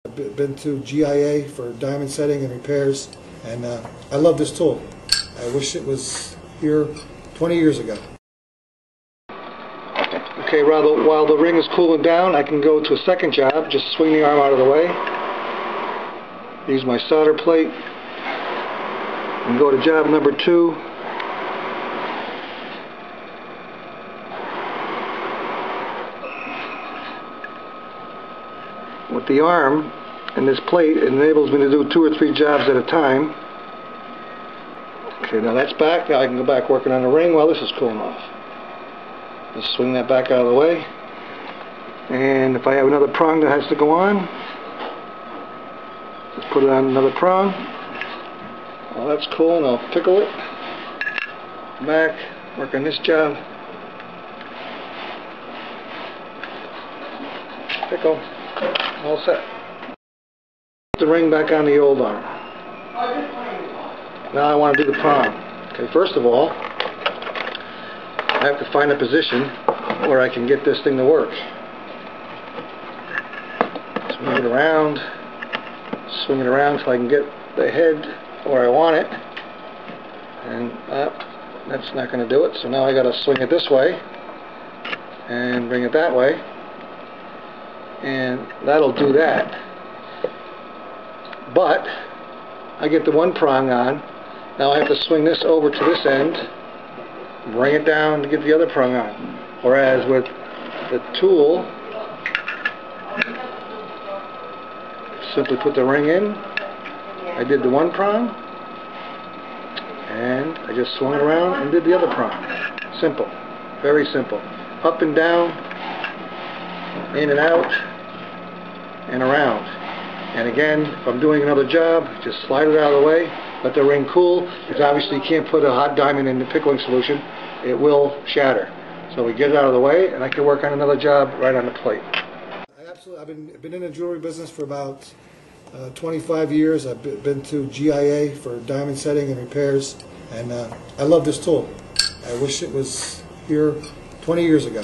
I've been to GIA for diamond setting and repairs, and I love this tool. I wish it was here 20 years ago. Okay, while the ring is cooling down, I can go to a second job. Just swing the arm out of the way, use my solder plate, and go to job number 2. With the arm and this plate, it enables me to do 2 or 3 jobs at a time. Okay, now that's back. Now I can go back working on the ring while this is cooling off. Just swing that back out of the way. And if I have another prong that has to go on, just put it on another prong. Well, that's cool, and I'll pickle it. Back, work on this job. Pickle. All set. Put the ring back on the old arm. Now I want to do the prong. Okay, first of all, I have to find a position where I can get this thing to work. Swing it around so I can get the head where I want it. And that's not going to do it, so now I got to swing it this way and bring it that way. And that'll do that. But I get the one prong on. Now I have to swing this over to this end, bring it down to get the other prong on. Whereas with the tool, simply put the ring in. I did the one prong, and I just swung it around and did the other prong. Simple. Very simple. Up and down, in and out, and around. And again, if I'm doing another job, just slide it out of the way, let the ring cool, because obviously you can't put a hot diamond in the pickling solution. It will shatter. So we get it out of the way, and I can work on another job right on the plate. I've been in the jewelry business for about 25 years. I've been to GIA for diamond setting and repairs, and I love this tool. I wish it was here 20 years ago.